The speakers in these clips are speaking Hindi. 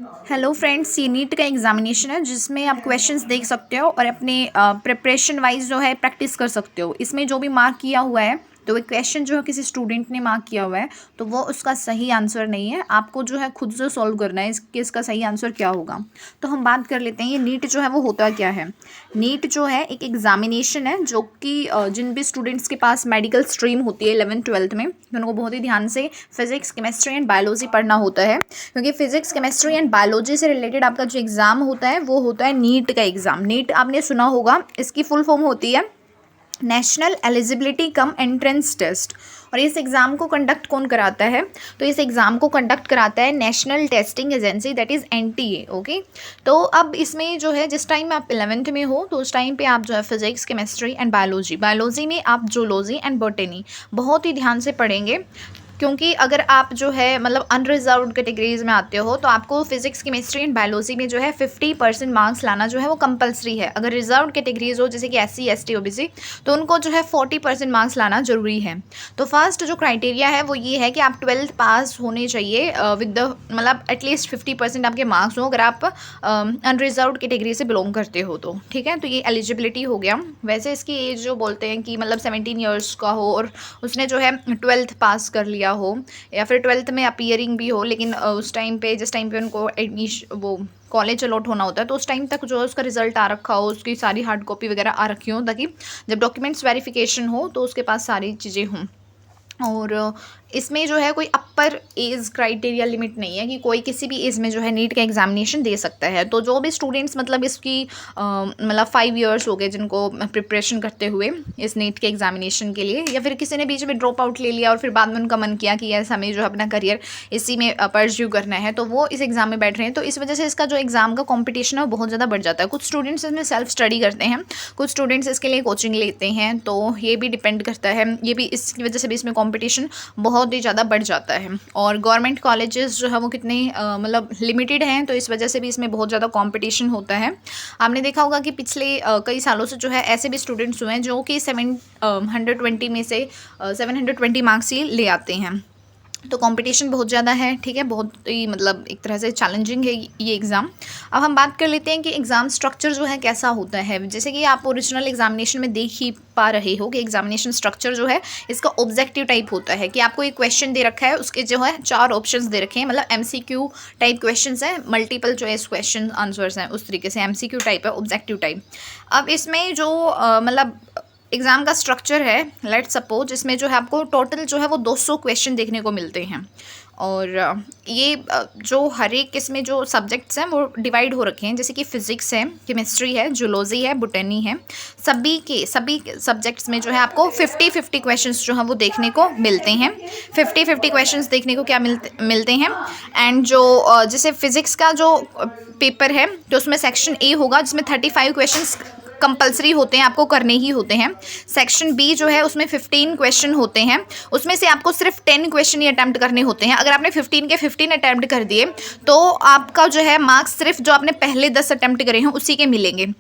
हेलो फ्रेंड्स, ये नीट का एग्जामिनेशन है जिसमें आप क्वेश्चंस देख सकते हो और अपने प्रिपरेशन वाइज जो है प्रैक्टिस कर सकते हो। इसमें जो भी मार्क किया हुआ है तो वो क्वेश्चन जो है किसी स्टूडेंट ने मार्क किया हुआ है तो वो उसका सही आंसर नहीं है, आपको जो है खुद से सॉल्व करना है कि इसका सही आंसर क्या होगा। तो हम बात कर लेते हैं ये नीट जो है वो होता क्या है। नीट जो है एक एग्जामिनेशन है जो कि जिन भी स्टूडेंट्स के पास मेडिकल स्ट्रीम होती है 11th-12th में, तो उनको बहुत ही ध्यान से फिजिक्स, केमिस्ट्री एंड बायोलॉजी पढ़ना होता है, क्योंकि फिजिक्स, केमिस्ट्री एंड बायोलॉजी से रिलेटेड आपका जो एग्ज़ाम होता है वो होता है नीट का एग्ज़ाम। नीट आपने सुना होगा, इसकी फुल फॉर्म होती है national eligibility cum entrance test. और इस एग्ज़ाम को कंडक्ट कौन कराता है? तो इस एग्ज़ाम को कंडक्ट कराता है national testing agency, that is NTA. Okay, तो अब इसमें जो है जिस टाइम आप 11th में हो तो उस टाइम पे आप जो है फिजिक्स, केमिस्ट्री एंड बायोलॉजी में आप जूलॉजी एंड बॉटनी बहुत ही ध्यान से पढ़ेंगे, क्योंकि अगर आप जो है मतलब अनरिजर्व्ड कैटेगरीज में आते हो तो आपको फिजिक्स, केमिस्ट्री एंड बायोलॉजी में जो है 50% मार्क्स लाना जो है वो कंपलसरी है। अगर रिजर्व्ड कैटेगरीज हो जैसे कि SC, ST, OBC तो उनको जो है 40% मार्क्स लाना जरूरी है। तो फर्स्ट जो क्राइटेरिया है वो ये है कि आप 12th पास होने चाहिए विद द मतलब एटलीस्ट 50% आपके मार्क्स हो, अगर आप अनरिजर्व्ड कैटेगरी से बिलोंग करते हो तो ठीक है। तो ये एलिजिबिलिटी हो गया। वैसे इसकी एज जो बोलते हैं कि मतलब 17 ईयर्स का हो और उसने जो है 12th पास कर लिया हो या फिर 12th में अपीयरिंग भी हो, लेकिन उस टाइम पे जिस टाइम पे उनको एडमिशन वो कॉलेज अलॉट होना होता है तो उस टाइम तक जो है उसका रिजल्ट आ रखा हो, उसकी सारी हार्ड कॉपी वगैरह आ रखी हो, ताकि जब डॉक्यूमेंट्स वेरिफिकेशन हो तो उसके पास सारी चीज़ें हों। और इसमें जो है कोई अपर एज क्राइटेरिया लिमिट नहीं है कि कोई किसी भी एज में जो है नीट का एग्जामिनेशन दे सकता है। तो जो भी स्टूडेंट्स मतलब इसकी मतलब 5 इयर्स हो गए जिनको प्रिपरेशन करते हुए इस नीट के एग्जामिनेशन के लिए, या फिर किसी ने बीच में ड्रॉप आउट ले लिया और फिर बाद में उनका मन किया कि यस हमें जो है अपना करियर इसी में परस्यू करना है, तो वो इस एग्ज़ाम में बैठ रहे हैं। तो इस वजह से इसका जो एग्ज़ाम का कॉम्पिटिशन है वो बहुत ज़्यादा बढ़ जाता है। कुछ स्टूडेंट्स इसमें सेल्फ स्टडी करते हैं, कुछ स्टूडेंट्स इसके लिए कोचिंग लेते हैं, तो ये भी डिपेंड करता है। ये भी इसकी वजह से भी इसमें कॉम्पिटिशन बहुत ही ज़्यादा बढ़ जाता है। और गवर्नमेंट कॉलेजेस जो है वो कितने मतलब लिमिटेड हैं, तो इस वजह से भी इसमें बहुत ज़्यादा कंपटीशन होता है। आपने देखा होगा कि पिछले कई सालों से जो है ऐसे भी स्टूडेंट्स हुए हैं जो कि 720 में से 720 मार्क्स ही ले आते हैं। तो कंपटीशन बहुत ज़्यादा है, ठीक है, बहुत ही मतलब एक तरह से चैलेंजिंग है ये एग्ज़ाम। अब हम बात कर लेते हैं कि एग्ज़ाम स्ट्रक्चर जो है कैसा होता है। जैसे कि आप ओरिजिनल एग्जामिनेशन में देख ही पा रहे हो कि एग्जामिनेशन स्ट्रक्चर जो है इसका ऑब्जेक्टिव टाइप होता है कि आपको एक क्वेश्चन दे रखा है, उसके जो है 4 ऑप्शंस दे रखे हैं, मतलब MCQ टाइप क्वेश्चंस हैं, मल्टीपल चॉइस क्वेश्चन आंसर्स हैं, उस तरीके से MCQ टाइप है, ऑब्जेक्टिव टाइप। अब इसमें जो मतलब एग्ज़ाम का स्ट्रक्चर है, लेट्स सपोज इसमें जो है आपको टोटल जो है वो 200 क्वेश्चन देखने को मिलते हैं। और ये जो हर एक इसमें जो सब्जेक्ट्स हैं वो डिवाइड हो रखे हैं, जैसे कि फिज़िक्स है, केमिस्ट्री है, जूलॉजी है, बॉटनी है। सभी सब्जेक्ट्स में जो है आपको 50-50 क्वेश्चंस जो हैं वो देखने को मिलते हैं। 50-50 क्वेश्चंस देखने को क्या मिलते हैं। एंड जो जैसे फिज़िक्स का जो पेपर है तो उसमें सेक्शन A होगा जिसमें 35 क्वेश्चंस कंपलसरी होते हैं, आपको करने ही होते हैं। सेक्शन B जो है उसमें 15 क्वेश्चन होते हैं, उसमें से आपको सिर्फ 10 क्वेश्चन ही अटैम्प्ट करने होते हैं। अगर आपने 15 के 15 अटैम्प्ट कर दिए तो आपका जो है मार्क्स सिर्फ जो आपने पहले 10 अटैम्प्ट करे हैं उसी के मिलेंगे।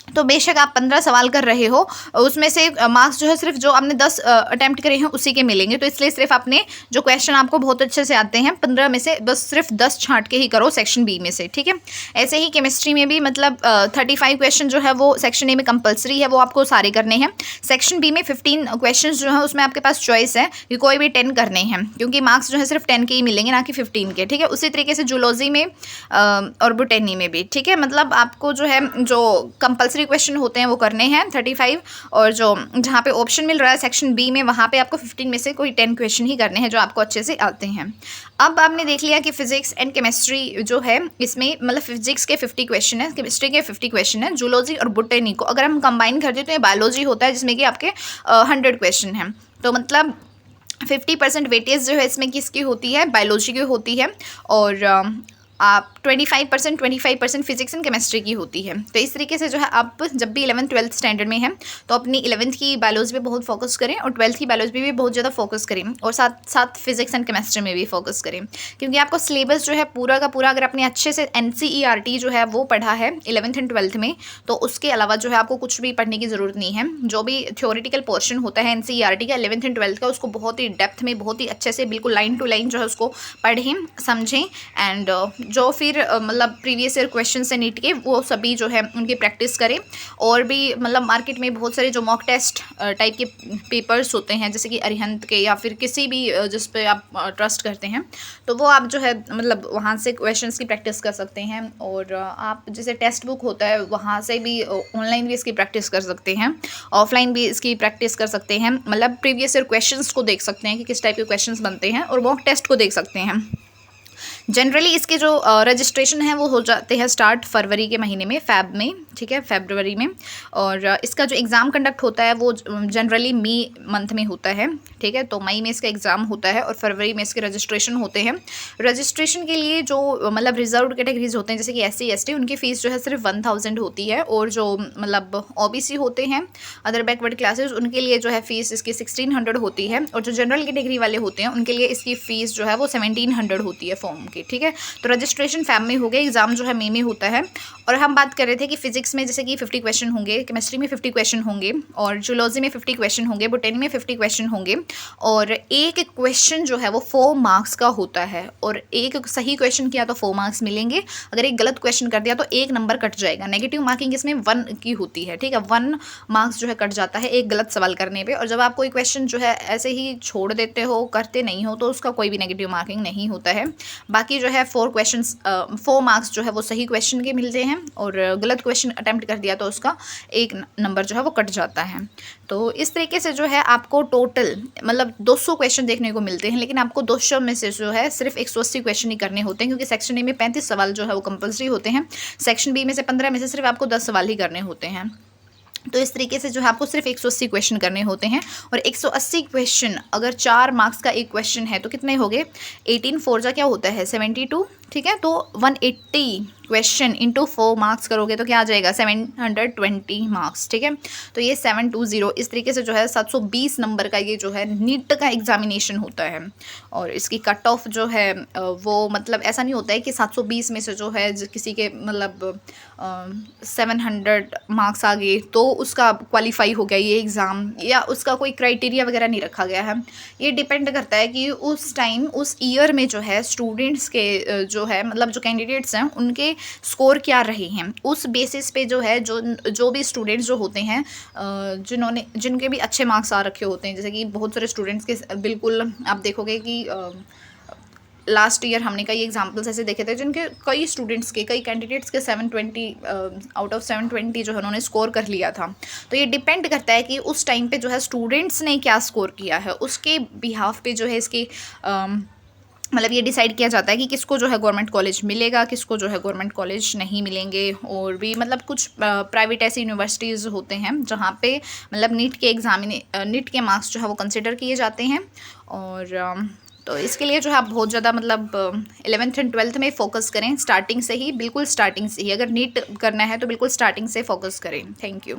तो बेशक आप 15 सवाल कर रहे हो, उसमें से मार्क्स जो है सिर्फ जो आपने 10 अटैम्प्ट करे हैं उसी के मिलेंगे। तो इसलिए सिर्फ आपने जो क्वेश्चन आपको बहुत अच्छे से आते हैं 15 में से बस सिर्फ 10 छांट के ही करो सेक्शन B में से, ठीक है। ऐसे ही केमिस्ट्री में भी मतलब 35 क्वेश्चन जो है वो सेक्शन A में कंपलसरी है, वो आपको सारे करने हैं। सेक्शन B में 15 क्वेश्चन जो है उसमें आपके पास चॉइस है कि कोई भी 10 करने हैं, क्योंकि मार्क्स जो है सिर्फ 10 के ही मिलेंगे, ना कि 15 के, ठीक है। उसी तरीके से जूलॉजी में और बॉटनी में भी, ठीक है। मतलब आपको जो है जो कंपलसरी क्वेश्चन होते हैं वो करने हैं 35, और जो जहाँ पे ऑप्शन मिल रहा है सेक्शन B में वहाँ पे आपको 15 में से कोई 10 क्वेश्चन ही करने हैं जो आपको अच्छे से आते हैं। अब आपने देख लिया कि फिजिक्स एंड केमिस्ट्री जो है इसमें मतलब फिजिक्स के 50 क्वेश्चन है, केमिस्ट्री के 50 क्वेश्चन है, जूलॉजी और बॉटनी को अगर हम कंबाइन कर दें तो ये बायोलॉजी होता है जिसमें कि आपके 100 क्वेश्चन हैं। तो मतलब 50% वेटेज जो है इसमें किसकी होती है, बायोलॉजी की होती है, और आप 25% फिजिक्स एंड केमिस्ट्री की होती है। तो इस तरीके से जो है आप जब भी 11th-12th स्टैंडर्ड में हैं तो अपनी 11th की बायोलॉजी पे बहुत फोकस करें और 12th की बायोलॉजी पे भी बहुत ज़्यादा फोकस करें, और साथ साथ फिजिक्स एंड केमिस्ट्री में भी फोकस करें, क्योंकि आपको सिलेबस जो है पूरा का पूरा अगर आपने अच्छे से NCERT जो है वो पढ़ा है 11th एंड 12th में, तो उसके अलावा जो है आपको कुछ भी पढ़ने की ज़रूरत नहीं है। जो भी थ्योरेटिकल पोर्शन होता है NCERT का 11th एंड 12th का, उसको बहुत ही डेप्थ में बहुत ही अच्छे से बिल्कुल लाइन टू लाइन जो है उसको पढ़ें, समझें, एंड जो फिर मतलब प्रीवियस ईयर क्वेश्चन है नीट के, वो सभी जो है उनकी प्रैक्टिस करें। और भी मतलब मार्केट में बहुत सारे जो मॉक टेस्ट टाइप के पेपर्स होते हैं, जैसे कि अरिहंत के या फिर किसी भी जिस पे आप ट्रस्ट करते हैं, तो वो आप जो है मतलब वहाँ से क्वेश्चंस की प्रैक्टिस कर सकते हैं। और आप जैसे टेक्स्ट बुक होता है वहाँ से भी ऑनलाइन भी इसकी प्रैक्टिस कर सकते हैं, ऑफलाइन भी इसकी प्रैक्टिस कर सकते हैं। मतलब प्रीवियस ईयर क्वेश्चंस को देख सकते हैं कि किस टाइप के क्वेश्चंस बनते हैं, और मॉक टेस्ट को देख सकते हैं। जनरली इसके जो रजिस्ट्रेशन है वो हो जाते हैं स्टार्ट फरवरी के महीने में, फ़ैब में, ठीक है, फरवरी में। और इसका जो एग्ज़ाम कंडक्ट होता है वो जनरली मई मंथ में होता है, ठीक है। तो मई में इसका एग्ज़ाम होता है और फरवरी में इसके रजिस्ट्रेशन होते हैं। रजिस्ट्रेशन के लिए जो मतलब रिजर्व्ड कैटेगरीज होते हैं, जैसे कि SC ST, उनकी फ़ीस जो है सिर्फ 1000 होती है। और जो मतलब OBC होते हैं, अदर बैकवर्ड क्लासेस, उनके लिए जो है फ़ीस इसकी 1600 होती है। और जो जनरल कैटेगरी वाले होते हैं उनके लिए इसकी फ़ीस जो है वो 1700 होती है फॉर्म की, ठीक है। तो रजिस्ट्रेशन फ़ैब में हो गया, एग्ज़ाम जो है मई में होता है। और हम बात कर रहे थे कि फिजिक्स में जैसे कि 50 क्वेश्चन होंगे, केमिस्ट्री में 50 क्वेश्चन होंगे, और जूलॉजी में 50 क्वेश्चन होंगे, बोटनी में 50 क्वेश्चन होंगे। और एक क्वेश्चन जो है वो 4 मार्क्स का होता है, और एक सही क्वेश्चन किया तो 4 मार्क्स मिलेंगे, अगर एक गलत क्वेश्चन कर दिया तो 1 नंबर कट जाएगा। नेगेटिव मार्किंग इसमें 1 की होती है, ठीक है, 1 मार्क्स जो है कट जाता है एक गलत सवाल करने पे। और जब आप कोई क्वेश्चन जो है ऐसे ही छोड़ देते हो, करते नहीं हो, तो उसका कोई भी नेगेटिव मार्किंग नहीं होता है। बाकी जो है 4 मार्क्स जो है वो सही क्वेश्चन के मिलते हैं, और गलत क्वेश्चन अटेम्प्ट कर दिया तो उसका 1 नंबर जो है वो कट जाता है। तो इस तरीके से जो है आपको टोटल मतलब 200 क्वेश्चन देखने को मिलते हैं, लेकिन आपको 200 में से जो है सिर्फ 180 क्वेश्चन ही करने होते हैं, क्योंकि सेक्शन ए में 35 सवाल जो है वो कंपलसरी होते हैं, सेक्शन बी में से 15 में से सिर्फ आपको 10 सवाल ही करने होते हैं। तो इस तरीके से जो है आपको सिर्फ 180 क्वेश्चन करने होते हैं। और 180 क्वेश्चन अगर 4 मार्क्स का एक क्वेश्चन है तो कितने हो गए, 18 4 जा क्या होता है 72, ठीक है। तो 180 क्वेश्चन इंटू 4 मार्क्स करोगे तो क्या आ जाएगा 720 मार्क्स, ठीक है। तो ये 720 इस तरीके से जो है 720 नंबर का ये जो है नीट का एग्जामिनेशन होता है। और इसकी कट ऑफ जो है वो मतलब ऐसा नहीं होता है कि 720 में से जो है किसी के मतलब 700 मार्क्स आ गए तो उसका क्वालिफाई हो गया ये एग्ज़ाम, या उसका कोई क्राइटेरिया वगैरह नहीं रखा गया है। ये डिपेंड करता है कि उस टाइम उस ईयर में जो है स्टूडेंट्स के जो है मतलब जो कैंडिडेट्स हैं उनके स्कोर क्या रहे हैं, उस बेसिस पे जो है जो भी स्टूडेंट्स जो होते हैं जिनके भी अच्छे मार्क्स आ रखे होते हैं, जैसे कि बहुत सारे स्टूडेंट्स के बिल्कुल आप देखोगे कि लास्ट ईयर हमने कई एग्जांपल्स ऐसे देखे थे जिनके कई स्टूडेंट्स के कई कैंडिडेट्स के 720 आउट ऑफ 720 जो है उन्होंने स्कोर कर लिया था। तो ये डिपेंड करता है कि उस टाइम पे जो है स्टूडेंट्स ने क्या स्कोर किया है, उसके बिहाफ पे जो है इसकी मतलब ये डिसाइड किया जाता है कि किसको जो है गवर्नमेंट कॉलेज मिलेगा, किसको जो है गवर्नमेंट कॉलेज नहीं मिलेंगे। और भी मतलब कुछ प्राइवेट ऐसी यूनिवर्सिटीज़ होते हैं जहाँ पे मतलब नीट के मार्क्स जो है वो कंसिडर किए जाते हैं। और तो इसके लिए जो है आप बहुत ज़्यादा मतलब 11th एंड 12th में फ़ोकस करें, स्टार्टिंग से ही, बिल्कुल स्टार्टिंग से ही। अगर नीट करना है तो बिल्कुल स्टार्टिंग से फ़ोकस करें। Thank you.